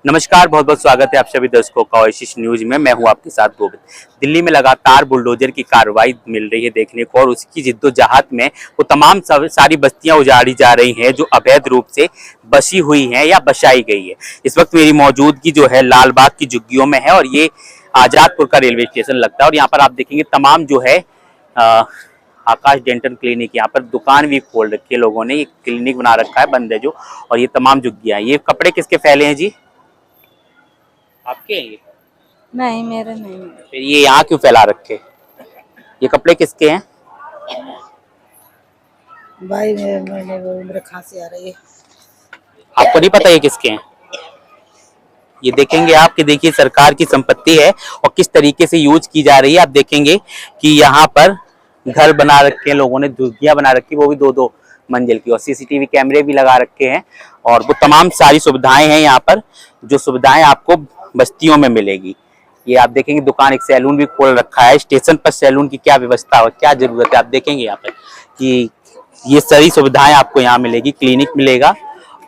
नमस्कार, बहुत बहुत स्वागत है आप सभी दर्शकों का ओएसिस न्यूज में। मैं हूं आपके साथ गोविंद। दिल्ली में लगातार बुलडोजर की कार्रवाई मिल रही है देखने को, और उसकी जिद्दोजहद में वो तमाम सारी बस्तियां उजाड़ी जा रही हैं जो अवैध रूप से बसी हुई हैं या बसाई गई है। इस वक्त मेरी मौजूदगी जो है लालबाग की झुग्गियों में है, और ये आजादपुर का रेलवे स्टेशन लगता है। और यहाँ पर आप देखेंगे तमाम जो है आकाश डेंटल क्लिनिक, यहाँ पर दुकान भी खोल रखी है लोगों ने। ये क्लिनिक बना रखा है, बंद है जो। और ये तमाम झुग्गियां, ये कपड़े किसके फैले हैं जी? आपके हैं ये? नहीं, मेरे नहीं। फिर ये यहाँ क्यों फैला रखे? ये कपड़े किसके हैं? भाई मेरे खांसी आ रही है। आपको नहीं पता ये किसके हैं? ये देखेंगे आप कि देखिए सरकार की संपत्ति है और किस तरीके से यूज की जा रही है। आप देखेंगे कि यहाँ पर घर बना रखे हैं लोगों ने, झुग्गियां बना रखी, वो भी 2-2 मंजिल की, और सीसीटीवी कैमरे भी लगा रखे हैं। और वो तमाम सारी सुविधाएं हैं यहाँ पर, जो सुविधाएं आपको बस्तियों में मिलेगी। ये आप देखेंगे दुकान, एक सैलून भी खोल रखा है। स्टेशन पर सैलून की क्या व्यवस्था हो, क्या जरूरत है, आप देखेंगे यहाँ पर कि ये सारी सुविधाएं आपको यहाँ मिलेगी। क्लिनिक मिलेगा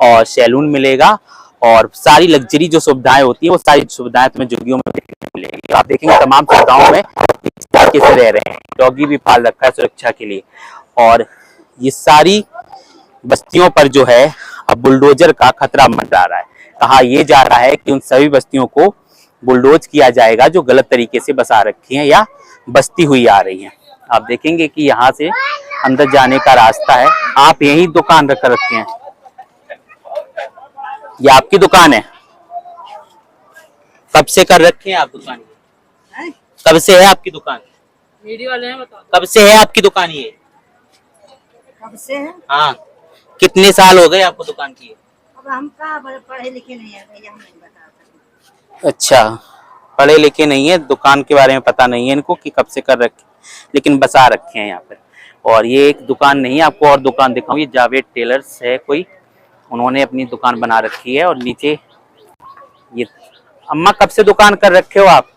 और सैलून मिलेगा, और सारी लग्जरी जो सुविधाएं होती है वो सारी सुविधाएं तुम्हें झुग्गियों में देखने को मिलेगी। आप देखेंगे तमाम सुविधाओं में इस तरीके से रह रहे हैं। डॉगी भी पाल रखा है सुरक्षा के लिए। और ये सारी बस्तियों पर जो है अब बुलडोजर का खतरा मंडरा रहा है। कहा यह जा रहा है कि उन सभी बस्तियों को बुलडोज किया जाएगा जो गलत तरीके से बसा रखी हैं या बस्ती हुई आ रही हैं। आप देखेंगे कि यहाँ से अंदर जाने का रास्ता है। आप यही दुकान रख रखे हैं, ये आपकी दुकान है? कब से कर रखे हैं आप दुकान? कब से है आपकी दुकान? वीडियो वाले हैं, बताओ। कब से है आपकी दुकान ये? कब से है? हाँ, कितने साल हो गए आपको दुकान की? अब हम कहाँ पढ़े लिखे नहीं है भैया, हम नहीं बता सकते। अच्छा, पढ़े लिखे नहीं है, दुकान के बारे में पता नहीं है इनको कि कब से कर रखे, लेकिन बसा रखे हैं यहाँ पर। और ये एक दुकान नहीं है, आपको और दुकान दिखाऊं। ये जावेद टेलर्स है कोई, उन्होंने अपनी दुकान बना रखी है। और नीचे ये अम्मा कब से दुकान कर रखे हो आप?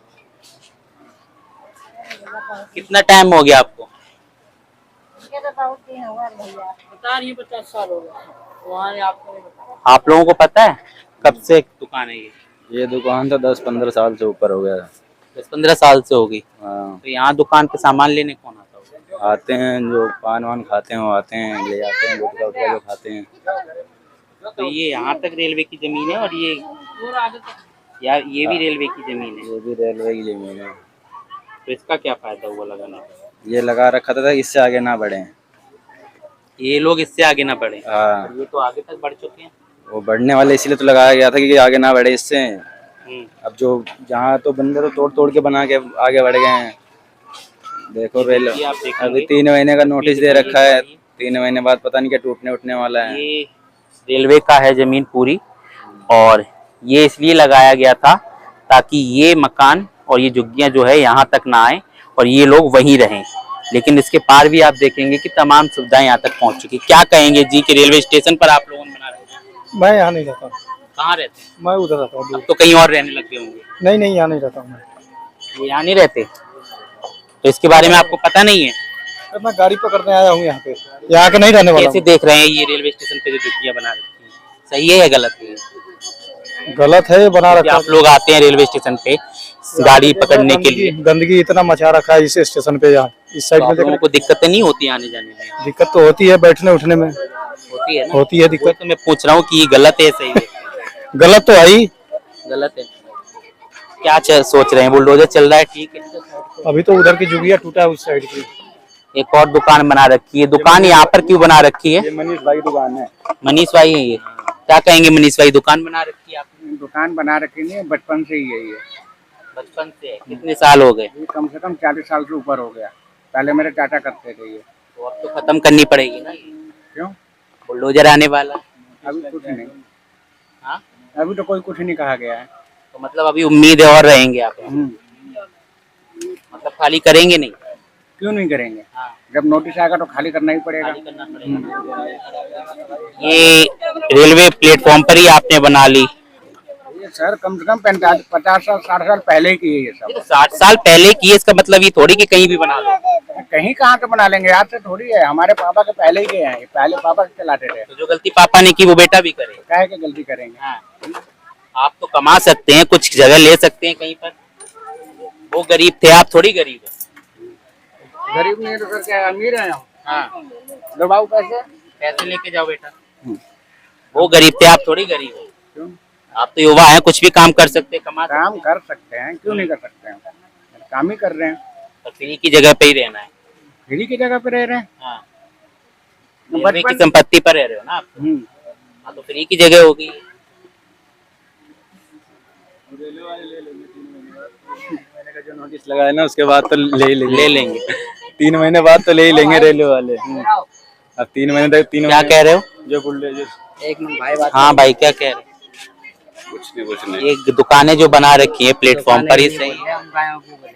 कितना टाइम हो गया आपको? बता रही 50 साल हो गए वहाँ, आपको नहीं बता। आप लोगों को पता है कब से दुकान है ये दुकान तो 10-15 साल से ऊपर हो गया। 10-15 साल से होगी। हाँ, तो यहाँ दुकान पे सामान लेने कौन आता होगा? आते हैं जो पान वान खाते हैं वो आते हैं, ले जाते हैं, गुटखा उटखा जो खाते हैं। तो ये यहाँ तक रेलवे की जमीन है, और ये यार ये भी रेलवे की जमीन है। ये भी रेलवे की जमीन है। तो इसका क्या फायदा हुआ लगाने का? ये लगा रखा था इससे आगे ना बढ़े। ये लोग इससे आगे ना बढ़े। हाँ, और ये तो आगे तक बढ़ चुके हैं। वो बढ़ने वाले इसलिए तो लगाया गया था कि आगे ना बढ़े इससे। अब जो जहाँ तो बंदे तो तोड़ तोड़ के बना के आगे बढ़ गए हैं। देखो रेल अभी 3 महीने का नोटिस दे रखा है, 3 महीने बाद पता नहीं क्या टूटने उठने वाला है। ये रेलवे का है जमीन पूरी, और ये इसलिए लगाया गया था ताकि ये मकान और ये झुग्गियां जो है यहाँ तक ना आए और ये लोग वहीं रहें। लेकिन इसके पार भी आप देखेंगे कि तमाम सुविधाएं यहाँ तक पहुँच चुकी। क्या कहेंगे जी कि रेलवे स्टेशन पर आप लोगों ने बना रखा है? मैं यहाँ नहीं रहता। कहाँ रहते हैं? मैं उधर रहता हूँ। अब तो कहीं और रहने लग गए होंगे। नहीं नहीं, यहाँ नहीं रहता हूँ मैं। ये यहाँ नहीं रहते, तो इसके बारे में आपको पता नहीं है? तो मैं गाड़ी पकड़ने आया हूँ यहाँ पे, यहाँ के नहीं रहने वाला। कैसे देख रहे हैं ये रेलवे स्टेशन पे जो झुग्गियां बना रखी हैं, सही है या गलत है? गलत है, बना रखा। आप लोग आते हैं रेलवे स्टेशन पे गाड़ी पकड़ने के लिए, गंदगी इतना मचा रखा है इस स्टेशन पे। यहाँ इस साइड में लोगों को दिक्कतें नहीं होती आने जाने में? दिक्कत तो होती है, बैठने उठने में होती है ना? होती है दिक्कत। तो मैं पूछ रहा हूँ कि ये गलत है सही है? गलत तो है ही। गलत है। क्या सोच रहे हैं? बुलडोजर चल रहा है, ठीक है। अभी तो उधर की झुग्गियाँ टूटा है उस साइड की। एक और दुकान बना रखी है। दुकान यहाँ पर क्यों बना रखी है? ये मनीष भाई दुकान है। मनीष भाई है ये? क्या कहेंगे मनीष भाई, दुकान बना रखी है आपने? दुकान बना रखी नहीं, बचपन से ही है ये। बचपन से है? कितने साल हो गए? ये कम से कम 40 साल से ऊपर हो गया। पहले मेरे चाचा करते थे ये। तो अब तो खत्म करनी पड़ेगी ना ये? क्यों? बुलडोजर आने वाला। अभी कुछ नहीं। हाँ, अभी तो कोई कुछ नहीं कहा गया है। तो मतलब अभी उम्मीद है और रहेंगे आप? मतलब खाली करेंगे नहीं? क्यों नहीं करेंगे? हाँ, जब नोटिस आएगा तो खाली करना ही पड़ेगा। खाली करना पड़ेगा। ये रेलवे प्लेटफॉर्म पर ही आपने बना ली? ये सर कम से कम 50 साल 60 साल पहले की है ये सब। 60 साल पहले की है, इसका मतलब ये थोड़ी कि कहीं भी बना लो। कहीं कहाँ से बना लेंगे, आज से थोड़ी है। हमारे पापा के पहले ही गए हैं, पहले पापा चलाते थे। तो जो गलती पापा ने की वो बेटा भी करे? काहे की गलती करेंगे? हाँ, आप तो कमा सकते हैं, कुछ जगह ले सकते हैं कहीं पर। वो गरीब थे, आप थोड़ी गरीब है। गरीब नहीं तो सर क्या अमीर है हम। हाँ, दबाओ पैसे। पैसे लेके जाओ बेटा। वो गरीब थे, आप थोड़ी गरीब हो। क्यों? आप तो युवा हैं, कुछ भी काम कर सकते हैं, कमा सकते काम कर सकते हैं, क्यों नहीं कर सकते हैं? काम ही कर रहे हैं। हैं, पर फ्री की जगह पे ही रहना है। फ्री की जगह पे रह रहे हैं। हाँ, रेलवे की बचपन संपत्ति पर रह रहे हो ना आप। हम्म। हाँ, तो फ्री की जगह होगी। मैंने का जो नोटिस लगाया ना उसके बाद तो ले ही लेंगे। ले लेंगे। 3 महीने बाद तो ले ही लेंगे रेलवे वाले। अब 3 महीने तक क्या कह रहे हो? जो बुल्डे एक मिनट भाई बात। हाँ भाई, क्या कह रहे हो? कुछ नहीं। ये दुकानें जो बना रखी है प्लेटफॉर्म पर, ये सही है? गायों की बोलेंगे।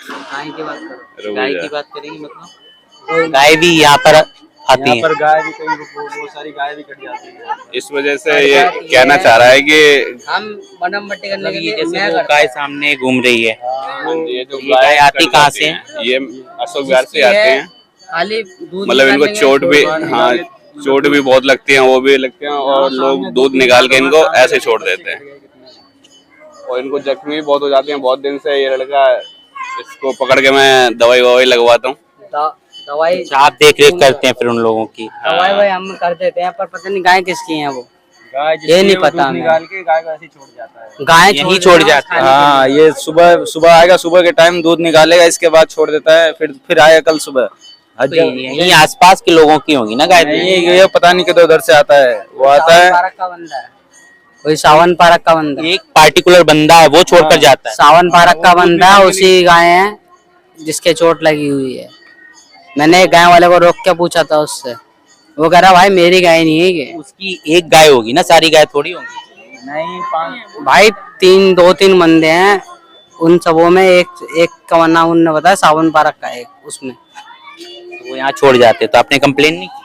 गाय की बात करो। गाय की बात करेंगे, मतलब गाय भी यहाँ पर आती यहाँ है। पर गाय भी कई बहुत सारी गाय भी कट जाती है। इस वजह से ये कहना चाह रहा है कि हम बनम बट्टी करने के लिए जैसे मैं वो करता गाय सामने घूम रही है, ये जो ये गाय आती कट कहाँ जाती से हैं, ये अशोक विहार से आते हैं। खाली दूध मतलब इनको निकालेंगे, चोट भी, छोड़ देंगे। हाँ चोट भी बहुत लगती है, वो भी लगते हैं, और लोग दूध निकाल के इनको ऐसे छोड़ देते हैं और इनको जख्मी भी बहुत हो जाते हैं। बहुत दिन से ये लड़का, इसको पकड़ के मैं दवाई ववाई लगवाता हूँ। दवाई अच्छा, आप देख रेख करते हैं फिर उन लोगों की। दवाई भाई हम कर देते हैं, पर पता नहीं गाय किसकी है वो। गाय ये नहीं पता हमें। निकाल के गाय को ऐसे ही छोड़ जाता है। गाय यहीं छोड़ जाता है। हाँ, ये सुबह आएगा, सुबह के टाइम दूध निकालेगा, इसके बाद छोड़ देता है, फिर आएगा कल सुबह। तो यहीं आसपास के लोगों की होंगी ना गाय। नहीं, ये पता नहीं किधर उधर से आता है। वो आता है पारक का बंदा है, कोई सावन पारक का बंदा है। एक पार्टिकुलर बंदा है, वो छोड़कर जाता है। सावन पारक का बंदा है, उसी गाय है जिसके चोट लगी हुई है। मैंने एक गाय वाले को रोक के पूछा था उससे, वो कह रहा भाई मेरी गाय नहीं है ये। उसकी एक गाय होगी ना, सारी गाय थोड़ी होंगी। नहीं, भाई 2-3 बंदे हैं, उन सबों में एक का नाम उन्होंने बताया, सावन पारक का एक, उसमें तो वो यहाँ छोड़ जाते, तो आपने कंप्लेन नहीं की?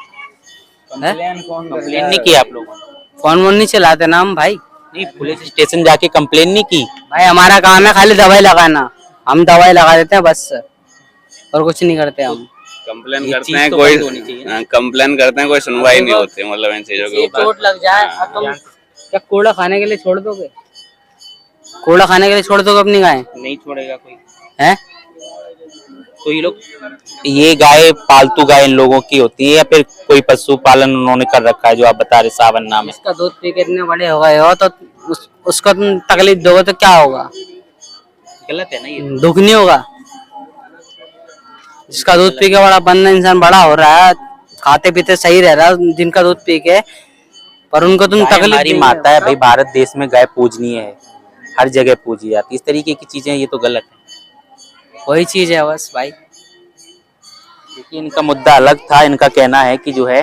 कंप्लेन नहीं की आप लोगों ने? फोन वोन नहीं चलाते ना हम भाई। नहीं, पुलिस स्टेशन जाके कंप्लेन नहीं की? भाई हमारा काम है खाली दवाई लगाना, हम दवाई लगा देते हैं बस, और कुछ नहीं करते हम। कंप्लेन ये करते चीज हैं तो कोई, बंद होनी चाहिए ना। कंप्लेन करते हैं, कोई सुनवाई नहीं होती, मतलब इन चीजों के ऊपर। चोट लग जाए और तुम क्या कूड़ा खाने के लिए छोड़ दोगे? कूड़ा खाने के लिए छोड़ दोगे अपनी गाय? नहीं छोड़ेगा कोई। है तो ये गाय पालतू गाय इन लोगों की होती है, या फिर कोई पशुपालन उन्होंने कर रखा है जो आप बता रहे सावन नाम है? इसका दूध पी के इतने बड़े हो गए हो तो उसको तुम तकलीफ दोगे तो क्या होगा? गलत है ना ये। दुख नहीं होगा? जिसका दूध पी के बड़ा बंदा इंसान बड़ा हो रहा है, खाते पीते सही रह रहा है जिनका दूध पी के, पर उनको तुम गाय तकलीफ हमारी देंगे। माता है भाई, भारत देश में गाय पूजनीय है, हर जगह पूजी जाती है। इस तरीके की चीजें ये तो गलत है। वही चीज है बस भाई। देखिए, इनका मुद्दा अलग था। इनका कहना है कि जो है